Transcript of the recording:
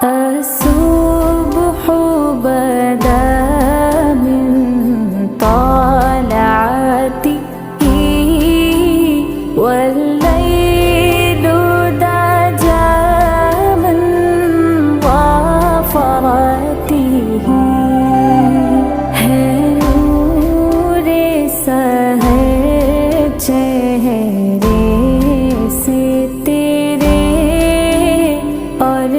الصبح بدا من طلعته والليل دجى من ظفرته ہے نور سحر چہرے سے تیرے اور